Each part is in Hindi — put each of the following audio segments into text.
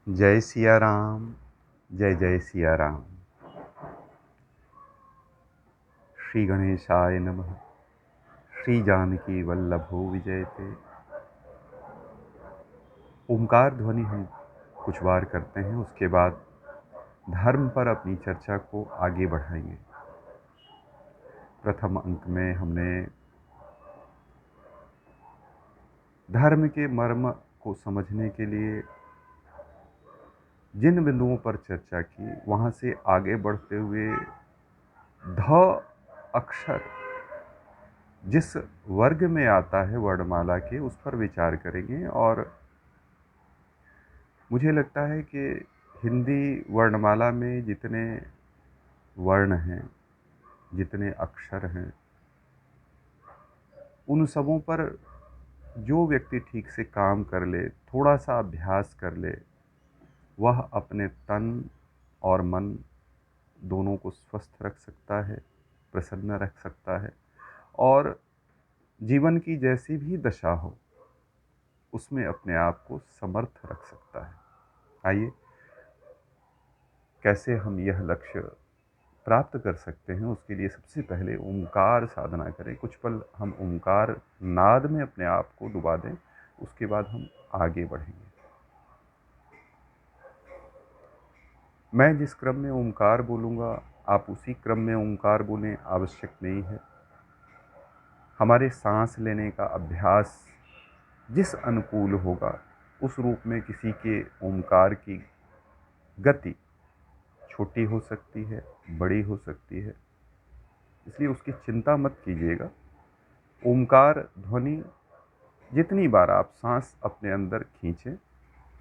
जय सिया राम। जय जय सिया राम। श्री गणेशाय नमः। श्री जानकी वल्लभो विजयते। ओंकार ध्वनि हम कुछ बार करते हैं, उसके बाद धर्म पर अपनी चर्चा को आगे बढ़ाएंगे। प्रथम अंक में हमने धर्म के मर्म को समझने के लिए जिन बिंदुओं पर चर्चा की, वहां से आगे बढ़ते हुए ध अक्षर जिस वर्ग में आता है वर्णमाला के, उस पर विचार करेंगे। और मुझे लगता है कि हिंदी वर्णमाला में जितने वर्ण हैं, जितने अक्षर हैं, उन सबों पर जो व्यक्ति ठीक से काम कर ले, थोड़ा सा अभ्यास कर ले, वह अपने तन और मन दोनों को स्वस्थ रख सकता है, प्रसन्न रख सकता है, और जीवन की जैसी भी दशा हो उसमें अपने आप को समर्थ रख सकता है। आइए, कैसे हम यह लक्ष्य प्राप्त कर सकते हैं, उसके लिए सबसे पहले ओंकार साधना करें। कुछ पल हम ओंकार नाद में अपने आप को डुबा दें, उसके बाद हम आगे बढ़ेंगे। मैं जिस क्रम में ओंकार बोलूँगा, आप उसी क्रम में ओंकार बोलें, आवश्यक नहीं है। हमारे सांस लेने का अभ्यास जिस अनुकूल होगा, उस रूप में किसी के ओंकार की गति छोटी हो सकती है, बड़ी हो सकती है, इसलिए उसकी चिंता मत कीजिएगा। ओंकार ध्वनि जितनी बार आप सांस अपने अंदर खींचें,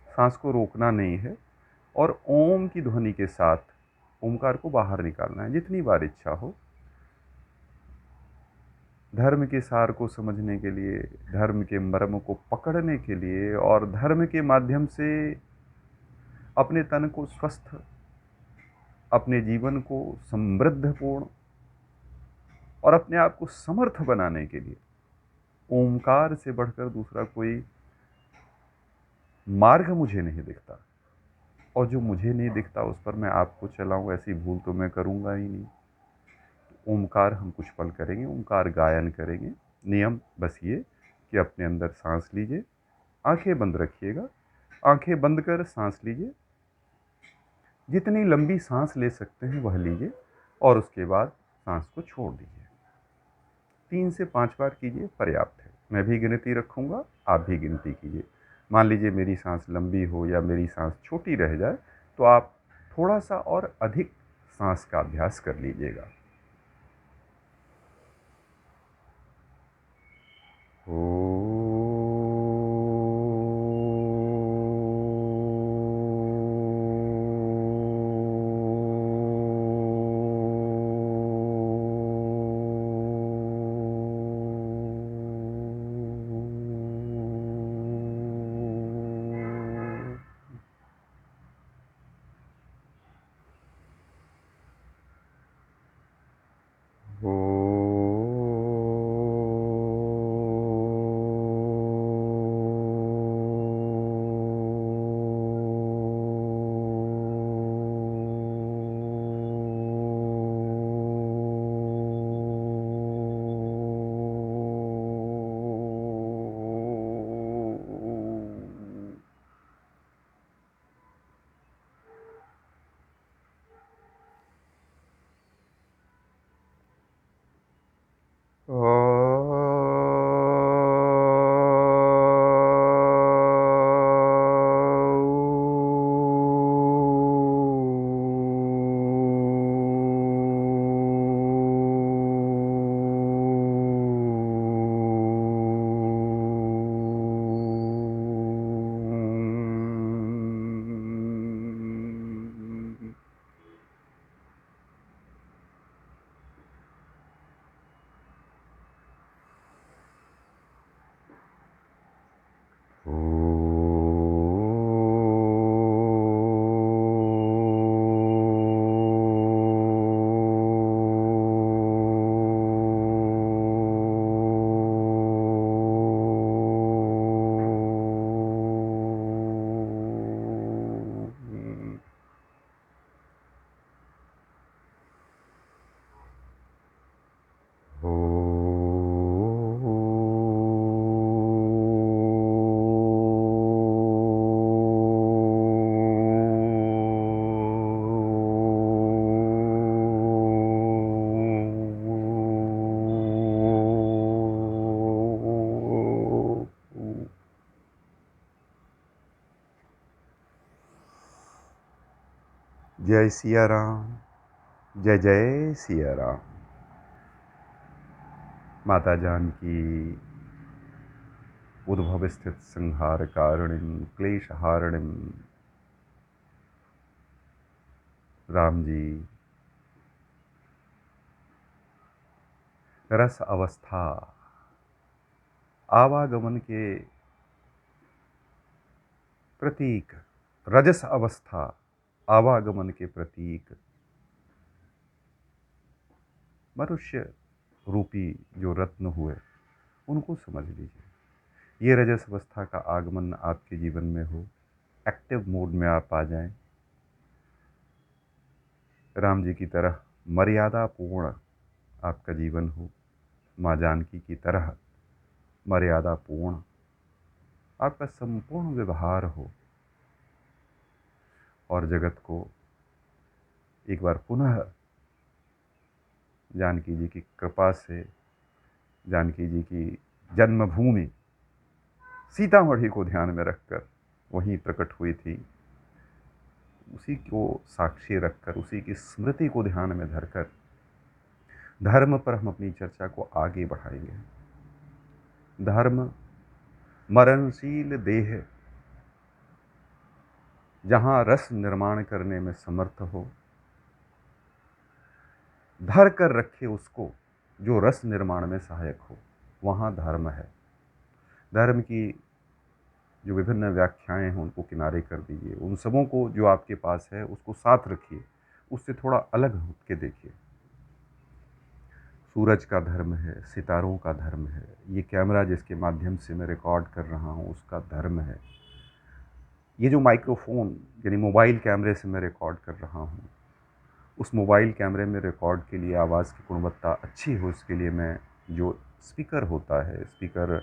सांस को रोकना नहीं है, और ओम की ध्वनि के साथ ओंकार को बाहर निकालना है, जितनी बार इच्छा हो। धर्म के सार को समझने के लिए, धर्म के मर्म को पकड़ने के लिए, और धर्म के माध्यम से अपने तन को स्वस्थ, अपने जीवन को समृद्धपूर्ण और अपने आप को समर्थ बनाने के लिए ओंकार से बढ़कर दूसरा कोई मार्ग मुझे नहीं दिखता। और जो मुझे नहीं दिखता उस पर मैं आपको चलाऊं, ऐसी भूल तो मैं करूंगा ही नहीं। ओंकार हम कुछ पल करेंगे, ओंकार गायन करेंगे। नियम बस ये कि अपने अंदर सांस लीजिए, आंखें बंद रखिएगा, आंखें बंद कर सांस लीजिए। जितनी लंबी सांस ले सकते हैं वह लीजिए, और उसके बाद सांस को छोड़ दीजिए। 3 से 5 बार कीजिए, पर्याप्त है। मैं भी गिनती रखूंगा, आप भी गिनती कीजिए। मान लीजिए मेरी सांस लंबी हो या मेरी सांस छोटी रह जाए, तो आप थोड़ा सा और अधिक सांस का अभ्यास कर लीजिएगा। जय सिया राम, जय जय सिया राम। माता जानकी उद्भव स्थित संहार कारणिम क्लेश हारणिम। राम जी रस अवस्था आवागमन के प्रतीक, रजस अवस्था आवागमन के प्रतीक मनुष्य रूपी जो रत्न हुए उनको समझ लीजिए। ये रजस अवस्था का आगमन आपके जीवन में हो, एक्टिव मोड में आप आ जाएं, राम जी की तरह मर्यादा पूर्ण आपका जीवन हो, माँ जानकी की तरह मर्यादा पूर्ण आपका संपूर्ण व्यवहार हो, और जगत को एक बार पुनः जानकी जी की कृपा से, जानकी जी की जन्मभूमि सीतामढ़ी को ध्यान में रखकर वहीं प्रकट हुई थी, उसी को साक्षी रखकर, उसी की स्मृति को ध्यान में धरकर धर्म पर हम अपनी चर्चा को आगे बढ़ाएंगे। धर्म मरणशील देह जहां रस निर्माण करने में समर्थ हो, धर कर रखे उसको जो रस निर्माण में सहायक हो, वहां धर्म है। धर्म की जो विभिन्न व्याख्याएं हैं उनको किनारे कर दीजिए, उन सबों को जो आपके पास है उसको साथ रखिए, उससे थोड़ा अलग हट के देखिए। सूरज का धर्म है, सितारों का धर्म है, ये कैमरा जिसके माध्यम से मैं रिकॉर्ड कर रहा हूँ उसका धर्म है, ये जो माइक्रोफोन यानी मोबाइल कैमरे से मैं रिकॉर्ड कर रहा हूँ, उस मोबाइल कैमरे में रिकॉर्ड के लिए आवाज़ की गुणवत्ता अच्छी हो, इसके लिए मैं जो स्पीकर होता है, स्पीकर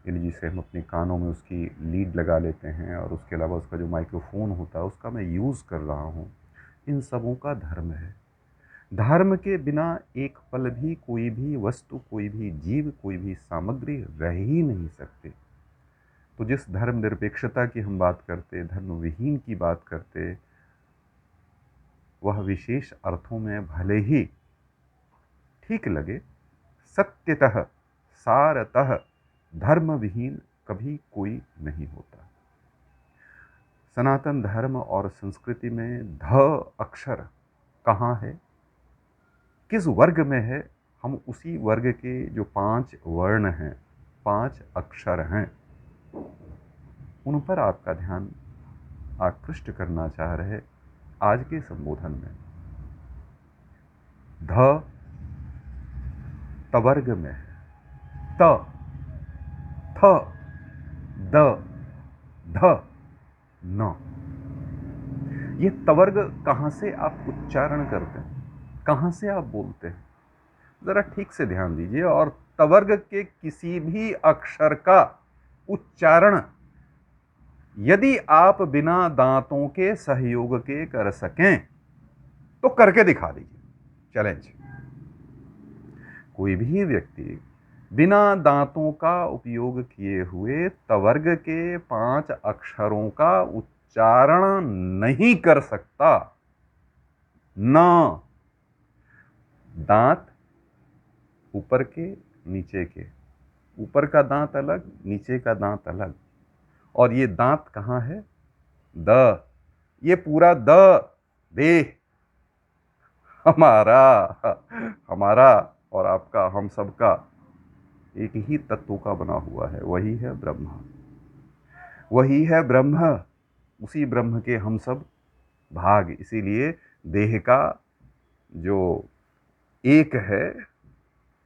यानी जिसे हम अपने कानों में उसकी लीड लगा लेते हैं, और उसके अलावा उसका जो माइक्रोफोन होता है उसका मैं यूज़ कर रहा हूँ, इन सबों का धर्म है। धर्म के बिना एक पल भी कोई भी वस्तु, कोई भी जीव, कोई भी सामग्री रह ही नहीं सकते। तो जिस धर्म निरपेक्षता की हम बात करते, धर्म विहीन की बात करते, वह विशेष अर्थों में भले ही ठीक लगे, सत्यतः सारतः धर्म विहीन कभी कोई नहीं होता। सनातन धर्म और संस्कृति में ध अक्षर कहाँ है, किस वर्ग में है, हम उसी वर्ग के जो 5 वर्ण हैं, 5 अक्षर हैं, उन पर आपका ध्यान आकृष्ट करना चाह रहे आज के संबोधन में। ध तवर्ग में है, त, थ, द, ध, न। ये तवर्ग कहाँ से आप उच्चारण करते हैं, कहाँ से आप बोलते हैं, ज़रा ठीक से ध्यान दीजिए। और तवर्ग के किसी भी अक्षर का उच्चारण यदि आप बिना दांतों के सहयोग के कर सकें तो करके दिखा दीजिए, चैलेंज। कोई भी व्यक्ति बिना दांतों का उपयोग किए हुए तवर्ग के 5 अक्षरों का उच्चारण नहीं कर सकता। न दांत ऊपर के नीचे के, ऊपर का दांत अलग, नीचे का दांत अलग, और ये दांत कहाँ है, द, ये पूरा द देह हमारा हमारा और आपका, हम सबका एक ही तत्व का बना हुआ है, वही है ब्रह्म, वही है ब्रह्म, उसी ब्रह्म के हम सब भाग। इसीलिए देह का जो एक है,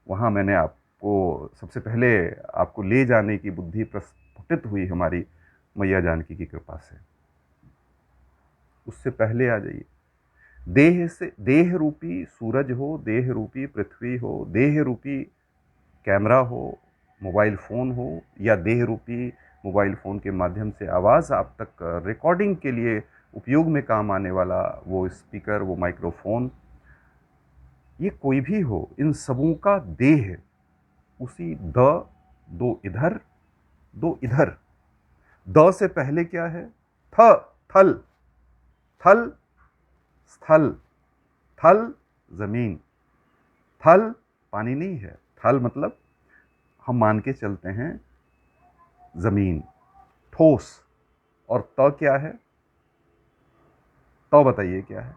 वहाँ मैंने आपको सबसे पहले आपको ले जाने की बुद्धि प्रस्फुटित हुई हमारी मैया जानकी की कृपा से। उससे पहले आ जाइए, देह से, देह रूपी सूरज हो, देह रूपी पृथ्वी हो, देह रूपी कैमरा हो, मोबाइल फ़ोन हो, या देह रूपी मोबाइल फ़ोन के माध्यम से आवाज़ आप तक रिकॉर्डिंग के लिए उपयोग में काम आने वाला वो स्पीकर, वो माइक्रोफोन, ये कोई भी हो, इन सबों का देह उसी द, दो इधर दो इधर। द से पहले क्या है, थ, थल, थल स्थल, थल जमीन, थल पानी नहीं है, थल मतलब हम मान के चलते हैं जमीन, ठोस। और त क्या है? तो बताइए क्या है?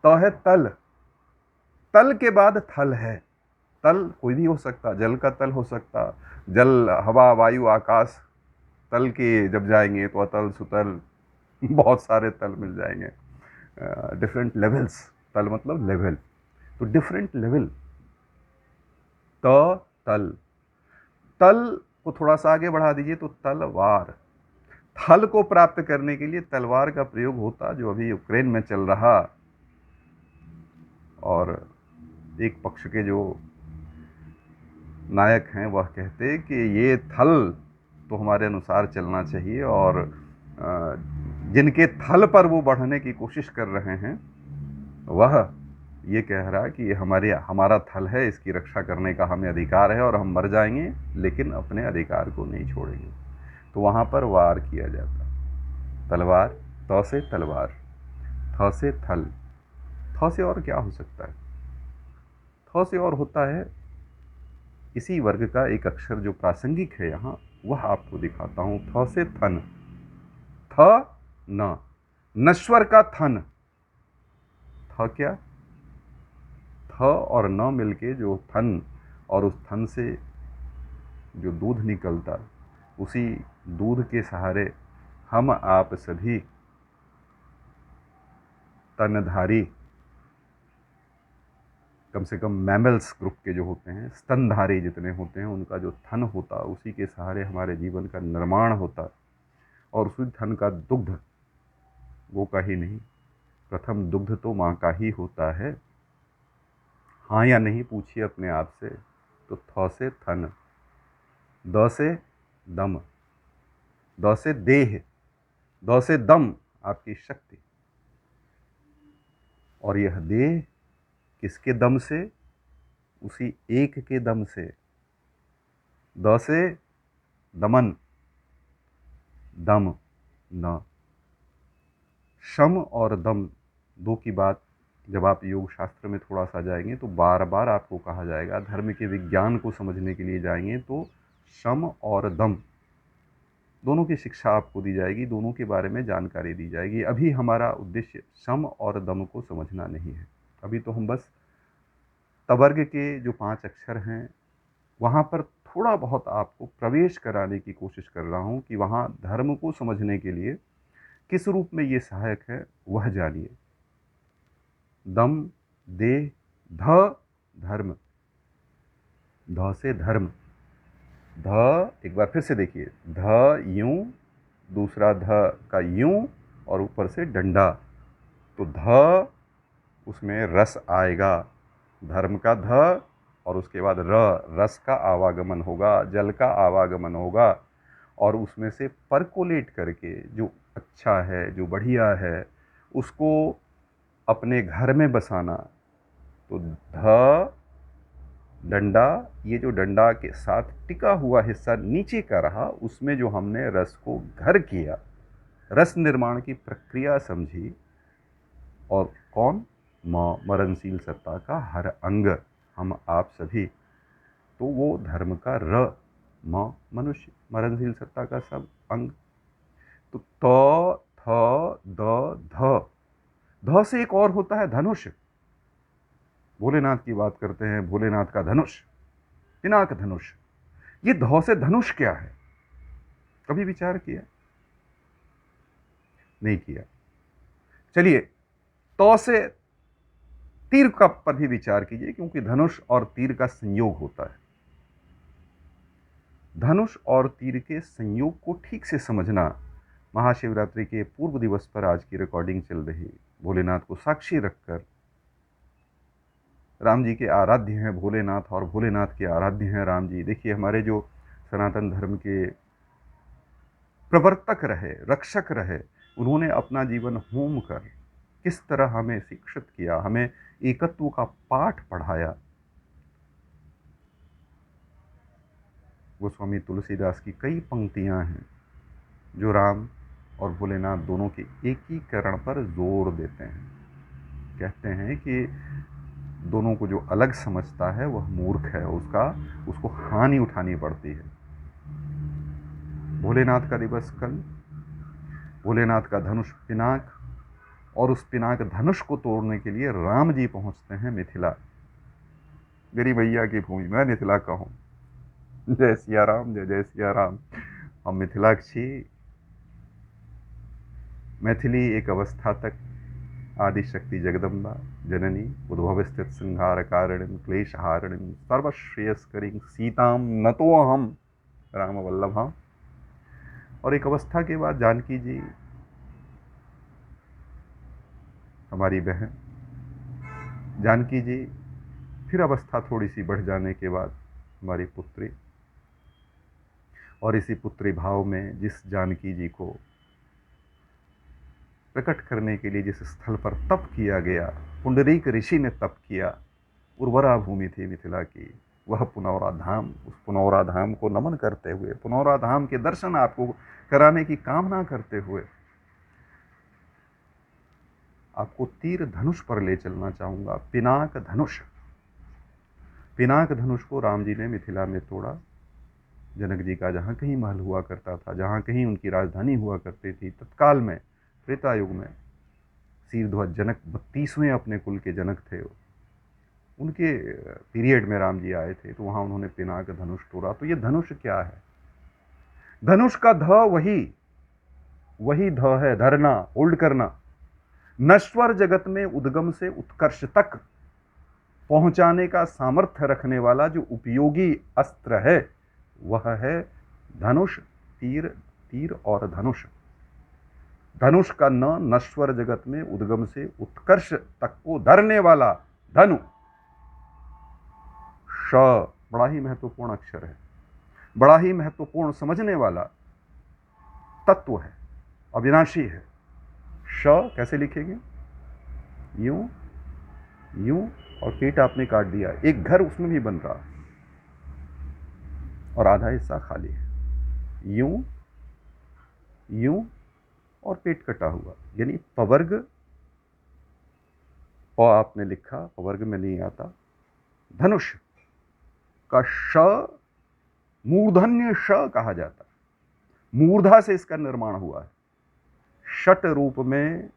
तो है तल, तल के बाद थल है। तल कोई भी हो सकता, जल का तल हो सकता, जल, हवा, वायु, आकाश। तल के जब जाएंगे तो अतल, सुतल, बहुत सारे तल मिल जाएंगे, डिफरेंट लेवल्स। तल मतलब लेवल, तो डिफरेंट लेवल। त तल, तल को थोड़ा सा आगे बढ़ा दीजिए तो तलवार। थल को प्राप्त करने के लिए तलवार का प्रयोग होता, जो अभी यूक्रेन में चल रहा। और एक पक्ष के जो नायक हैं वह कहते कि ये थल तो हमारे अनुसार चलना चाहिए, और जिनके थल पर वो बढ़ने की कोशिश कर रहे हैं वह ये कह रहा कि ये हमारा थल है, इसकी रक्षा करने का हमें अधिकार है, और हम मर जाएंगे लेकिन अपने अधिकार को नहीं छोड़ेंगे। तो वहाँ पर वार किया जाता। तलवार, त से तलवार, थ से थल। थ से और क्या हो सकता है? थ से और होता है इसी वर्ग का एक अक्षर जो प्रासंगिक है यहाँ, वह आपको दिखाता हूं। थ से थन, थ न, नश्वर का थन। थ क्या? थ और न मिलके जो थन, और उस थन से जो दूध निकलता, उसी दूध के सहारे हम आप सभी तनधारी, कम से कम मैमल्स ग्रुप के जो होते हैं, स्तनधारी जितने होते हैं, उनका जो थन होता, उसी के सहारे हमारे जीवन का निर्माण होता। और उसी थन का दुग्ध, वो का ही नहीं, प्रथम दुग्ध तो माँ का ही होता है। हाँ या नहीं पूछिए अपने आप से। तो थ से थन, द से दम, द से देह, द से दम, आपकी शक्ति। और यह देह किसके दम से? उसी एक के दम से। द से दमन, दम न। शम और दम दो की बात जब आप योग शास्त्र में थोड़ा सा जाएंगे तो बार बार आपको कहा जाएगा, धर्म के विज्ञान को समझने के लिए जाएंगे तो शम और दम दोनों की शिक्षा आपको दी जाएगी, दोनों के बारे में जानकारी दी जाएगी। अभी हमारा उद्देश्य शम और दम को समझना नहीं है। अभी तो हम बस तवर्ग के जो 5 अक्षर हैं वहाँ पर थोड़ा बहुत आपको प्रवेश कराने की कोशिश कर रहा हूँ कि वहाँ धर्म को समझने के लिए किस रूप में ये सहायक है, वह जानिए। दम, देह, ध, धर्म। ध से धर्म, ध, एक बार फिर से देखिए, ध यूं, दूसरा ध का यूं, और ऊपर से डंडा। तो ध, उसमें रस आएगा, धर्म का ध, और उसके बाद र, रस का आवागमन होगा, जल का आवागमन होगा, और उसमें से परकोलेट करके जो अच्छा है, जो बढ़िया है, उसको अपने घर में बसाना। तो ध, डंडा, ये जो डंडा के साथ टिका हुआ हिस्सा नीचे का रहा, उसमें जो हमने रस को घर किया, रस निर्माण की प्रक्रिया समझी। और कौन? मरणशील सत्ता का हर अंग, हम आप सभी। तो वो धर्म का र, मनुष्य, मरणशील सत्ता का सब अंग। तो त, थ, द, ध। ध से एक और होता है धनुष। भोलेनाथ की बात करते हैं, भोलेनाथ का धनुष, पिनाक धनुष। ये ध से धनुष क्या है? कभी विचार किया? नहीं किया। चलिए, तो से तीर का पर भी विचार कीजिए, क्योंकि धनुष और तीर का संयोग होता है। धनुष और तीर के संयोग को ठीक से समझना, महाशिवरात्रि के पूर्व दिवस पर आज की रिकॉर्डिंग चल रही, भोलेनाथ को साक्षी रखकर। राम जी के आराध्य हैं भोलेनाथ, और भोलेनाथ के आराध्य हैं राम जी। देखिए, हमारे जो सनातन धर्म के प्रवर्तक रहे, रक्षक रहे, उन्होंने अपना जीवन होम कर किस तरह हमें शिक्षित किया, हमें एकत्व का पाठ पढ़ाया। गोस्वामी तुलसीदास की कई पंक्तियां हैं जो राम और भोलेनाथ दोनों के एकीकरण पर जोर देते हैं। कहते हैं कि दोनों को जो अलग समझता है वह मूर्ख है, उसको हानि उठानी पड़ती है। भोलेनाथ का दिवस कल, भोलेनाथ का धनुष पिनाक, और उस पिनाक धनुष को तोड़ने के लिए राम जी पहुंचते हैं मिथिला, मेरी मैया की भूमि। मैं मिथिला का हूँ। जय सिया राम, जय जय सिया राम। हम मिथिलाक छी। मैथिली एक अवस्था तक आदिशक्ति जगदम्बा जननी उद्भव स्थित संहार कारिणीं क्लेश हारिणीं सर्वश्रेयस्करीं सीताम नतो हम राम वल्लभाम। और एक अवस्था के बाद जानकी जी, हमारी बहन जानकी जी, फिर अवस्था थोड़ी सी बढ़ जाने के बाद हमारी पुत्री, और इसी पुत्री भाव में जिस जानकी जी को प्रकट करने के लिए जिस स्थल पर तप किया गया, पुंडरीक ऋषि ने तप किया, उर्वरा भूमि थी मिथिला की, वह पुनौरा धाम। उस पुनौरा धाम को नमन करते हुए, पुनौरा धाम के दर्शन आपको कराने की कामना करते हुए, आपको तीर धनुष पर ले चलना चाहूंगा। पिनाक धनुष, पिनाक धनुष को राम जी ने मिथिला में तोड़ा। जनक जी का जहाँ कहीं महल हुआ करता था, जहाँ कहीं उनकी राजधानी हुआ करती थी, तत्काल में त्रेता युग में शीरध्वज जनक 32वें अपने कुल के जनक थे, उनके पीरियड में राम जी आए थे, तो वहाँ उन्होंने पिनाक धनुष तोड़ा। तो ये धनुष क्या है? धनुष का ध वही ध है, धरना, होल्ड करना। नश्वर जगत में उद्गम से उत्कर्ष तक पहुंचाने का सामर्थ्य रखने वाला जो उपयोगी अस्त्र है वह है धनुष। तीर, तीर और धनुष। धनुष का न नश्वर जगत में उद्गम से उत्कर्ष तक को धरने वाला धनु। श बड़ा ही महत्वपूर्ण अक्षर है, बड़ा ही महत्वपूर्ण समझने वाला तत्व है, अविनाशी है। श कैसे लिखेंगे? यूं, यूं, और पेट आपने काट दिया, एक घर उसमें भी बन रहा और आधा हिस्सा खाली है। यूं, यूं, और पेट कटा हुआ, यानी पवर्ग। प आपने लिखा, पवर्ग में नहीं आता। धनुष का श मूर्धन्य श कहा जाता है, मूर्धा से इसका निर्माण हुआ है। षट रूप में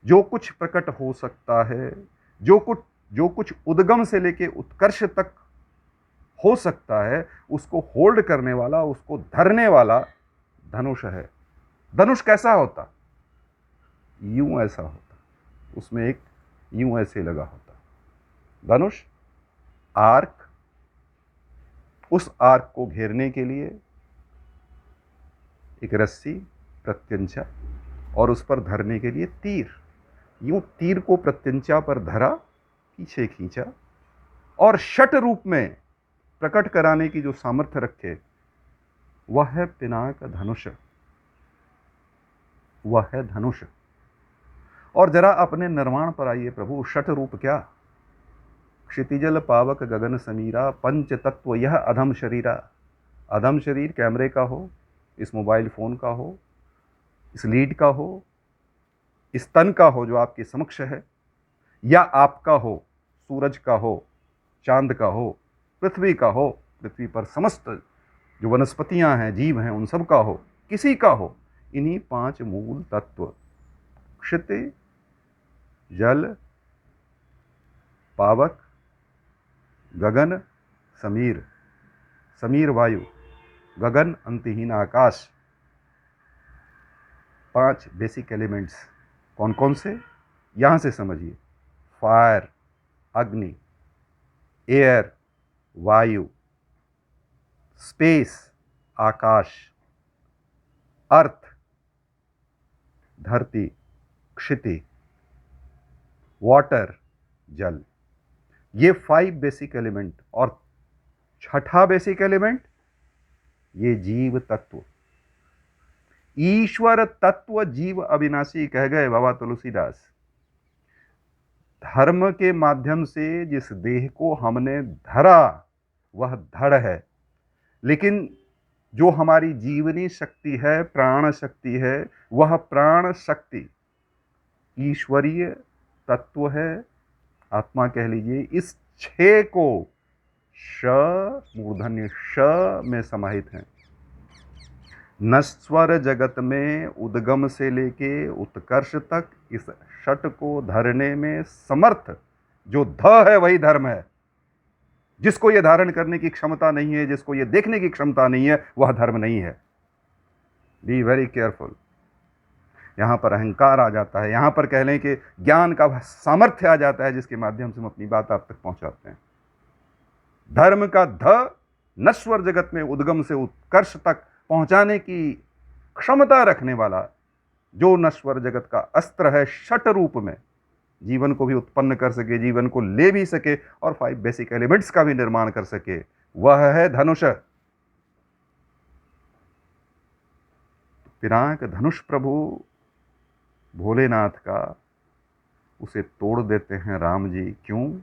जो कुछ प्रकट हो सकता है, जो कुछ उद्गम से लेके उत्कर्ष तक हो सकता है, उसको होल्ड करने वाला, उसको धरने वाला धनुष है। धनुष कैसा होता? यूं ऐसा होता, उसमें एक यूं ऐसे लगा होता धनुष। आर्क, उस आर्क को घेरने के लिए एक रस्सी, प्रत्यंचा, और उस पर धरने के लिए तीर। यूं तीर को प्रत्यंचा पर धरा, पीछे खींचा, और षट रूप में प्रकट कराने की जो सामर्थ्य रखे वह है पिनाक धनुष, वह है धनुष। और जरा अपने निर्माण पर आइए प्रभु। षट रूप क्या? क्षितिजल पावक गगन समीरा, पंच तत्व यह अधम शरीरा। अधम शरीर कैमरे का हो, इस मोबाइल फोन का हो, इस लीड का हो, इस तन का हो जो आपके समक्ष है, या आपका हो, सूरज का हो, चांद का हो, पृथ्वी का हो, पृथ्वी पर समस्त जो वनस्पतियां हैं, जीव हैं, उन सब का हो, किसी का हो। इन्हीं 5 मूल तत्व, क्षिति, जल, पावक, गगन, समीर, समीर वायु, गगन अंतहीन आकाश, 5 बेसिक एलिमेंट्स। कौन कौन से? यहां से समझिए। फायर, अग्नि, एयर, वायु, स्पेस, आकाश, अर्थ, धरती, क्षिति, वाटर, जल। ये 5 बेसिक एलिमेंट। और छठा बेसिक एलिमेंट ये जीव तत्व। ईश्वर तत्व जीव अविनाशी कह गए बाबा तुलसीदास। धर्म के माध्यम से जिस देह को हमने धरा वह धड़ है, लेकिन जो हमारी जीवनी शक्ति है, प्राण शक्ति है, वह प्राण शक्ति ईश्वरीय तत्व है, आत्मा कह लीजिए, इस 6 को श मूर्धन्य श में समाहित हैं। नश्वर जगत में उद्गम से लेके उत्कर्ष तक इस षट को धरने में समर्थ जो ध है वही धर्म है। जिसको ये धारण करने की क्षमता नहीं है, जिसको ये देखने की क्षमता नहीं है, वह धर्म नहीं है। Be very careful. यहां पर अहंकार आ जाता है, यहां पर कह लें कि ज्ञान का सामर्थ्य आ जाता है, जिसके माध्यम से हम अपनी बात आप तक पहुंचाते हैं। धर्म का ध नश्वर जगत में उद्गम से उत्कर्ष तक पहुंचाने की क्षमता रखने वाला, जो नश्वर जगत का अस्त्र है, षट रूप में जीवन को भी उत्पन्न कर सके, जीवन को ले भी सके और 5 बेसिक एलिमेंट्स का भी निर्माण कर सके, वह है धनुष। पिनाक धनुष प्रभु भोलेनाथ का, उसे तोड़ देते हैं राम जी। क्यों?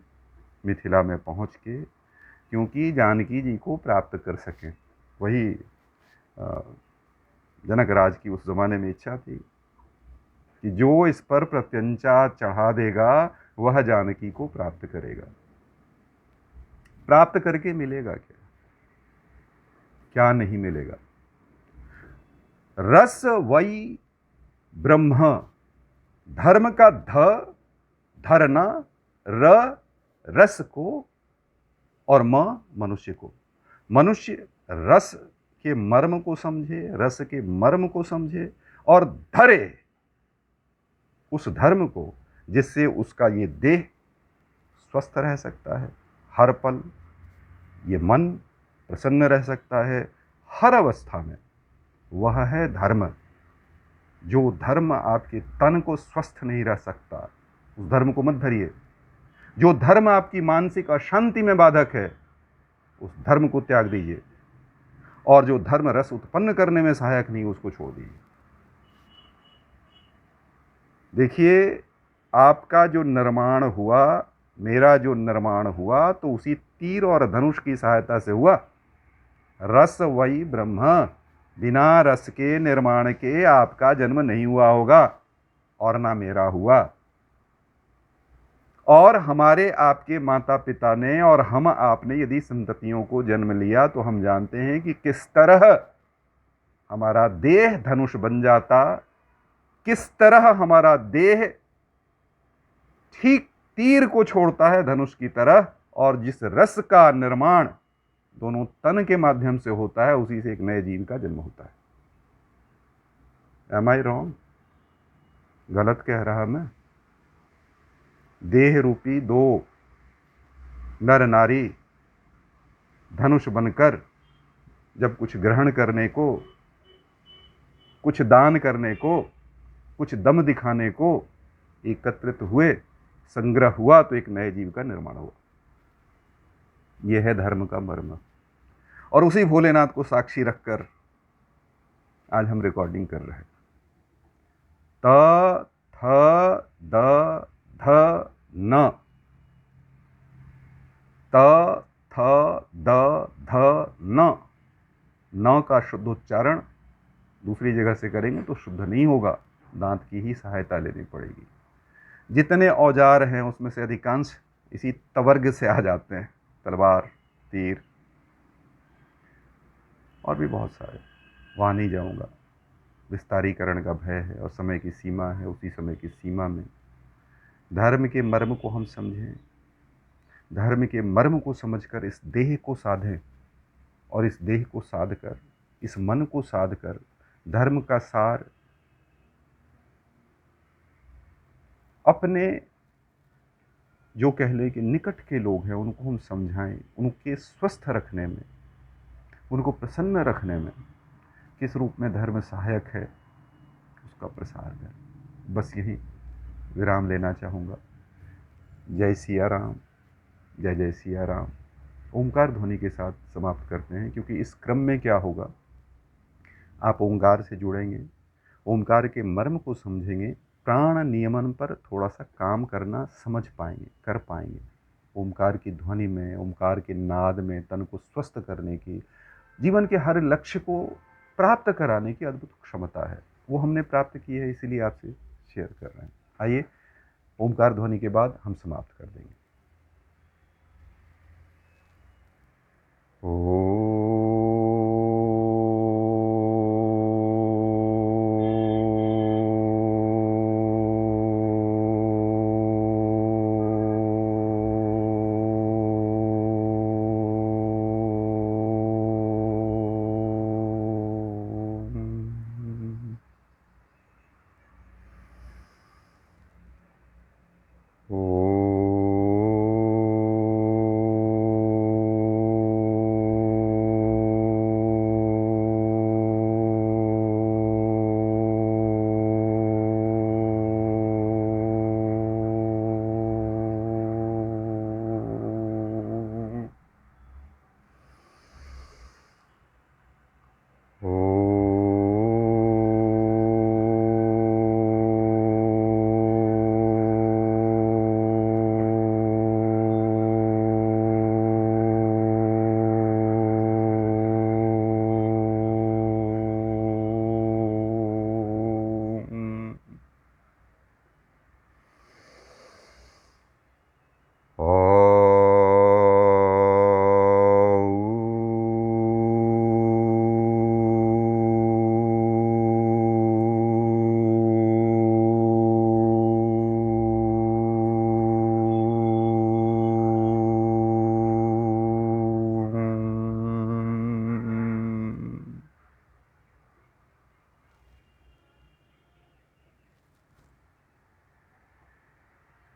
मिथिला में पहुंच के, क्योंकि जानकी जी को प्राप्त कर सकें। वही जनक राज की उस जमाने में इच्छा थी कि जो इस पर प्रत्यंचा चढ़ा देगा वह जानकी को प्राप्त करेगा। प्राप्त करके मिलेगा क्या? क्या नहीं मिलेगा? रस वही ब्रह्म। धर्म का ध धरना, र रस को और म मनुष्य को। मनुष्य रस के मर्म को समझे, रस के मर्म को समझे और धरे उस धर्म को, जिससे उसका ये देह स्वस्थ रह सकता है, हर पल ये मन प्रसन्न रह सकता है, हर अवस्था में। वह है धर्म। जो धर्म आपके तन को स्वस्थ नहीं रह सकता, उस धर्म को मत धरिए। जो धर्म आपकी मानसिक अशांति में बाधक है, उस धर्म को त्याग दीजिए। और जो धर्म रस उत्पन्न करने में सहायक नहीं, उसको छोड़ दीजिए। देखिए, आपका जो निर्माण हुआ, मेरा जो निर्माण हुआ, तो उसी तीर और धनुष की सहायता से हुआ। रस वही ब्रह्म। बिना रस के निर्माण के आपका जन्म नहीं हुआ होगा और ना मेरा हुआ। और हमारे आपके माता पिता ने और हम आपने यदि संततियों को जन्म लिया, तो हम जानते हैं कि किस तरह हमारा देह धनुष बन जाता, किस तरह हमारा देह ठीक तीर को छोड़ता है धनुष की तरह। और जिस रस का निर्माण दोनों तन के माध्यम से होता है, उसी से एक नए जीव का जन्म होता है। Am I wrong? गलत कह रहा मैं? देह रूपी 2 नर नारी धनुष बनकर जब कुछ ग्रहण करने को, कुछ दान करने को, कुछ दम दिखाने को एकत्रित हुए, संग्रह हुआ, तो एक नए जीव का निर्माण हुआ। यह है धर्म का मर्म। और उसी भोलेनाथ को साक्षी रखकर आज हम रिकॉर्डिंग कर रहे हैं। त थ द ध न, त थ द ध न। न का शुद्ध उच्चारण दूसरी जगह से करेंगे तो शुद्ध नहीं होगा, दांत की ही सहायता लेनी पड़ेगी। जितने औजार हैं उसमें से अधिकांश इसी तवर्ग से आ जाते हैं, तलवार, तीर और भी बहुत सारे। वहाँ नहीं जाऊँगा, विस्तारीकरण का भय है और समय की सीमा है। उसी समय की सीमा में धर्म के मर्म को हम समझें, धर्म के मर्म को समझकर इस देह को साधें, और इस देह को साध कर, इस मन को साध कर धर्म का सार अपने जो कह लें कि निकट के लोग हैं उनको हम समझाएं, उनके स्वस्थ रखने में, उनको प्रसन्न रखने में किस रूप में धर्म सहायक है, उसका प्रसार करें। बस यही विराम लेना चाहूँगा। जय सिया राम, जय जय सिया राम। ओंकार ध्वनि के साथ समाप्त करते हैं, क्योंकि इस क्रम में क्या होगा, आप ओंकार से जुड़ेंगे, ओंकार के मर्म को समझेंगे, प्राण नियमन पर थोड़ा सा काम करना समझ पाएंगे, कर पाएंगे। ओंकार की ध्वनि में, ओंकार के नाद में तन को स्वस्थ करने की, जीवन के हर लक्ष्य को प्राप्त कराने की अद्भुत क्षमता है। वो हमने प्राप्त की है, इसीलिए आपसे शेयर कर रहे हैं। आइए ओमकार ध्वनि के बाद हम समाप्त कर देंगे।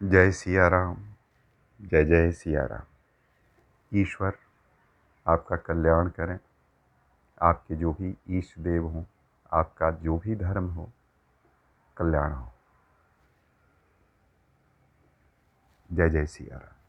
जय सिया राम, जय जय सिया राम। ईश्वर आपका कल्याण करें, आपके जो भी ईष्ट देव हों, आपका जो भी धर्म हो, कल्याण हो। जय जय सिया राम।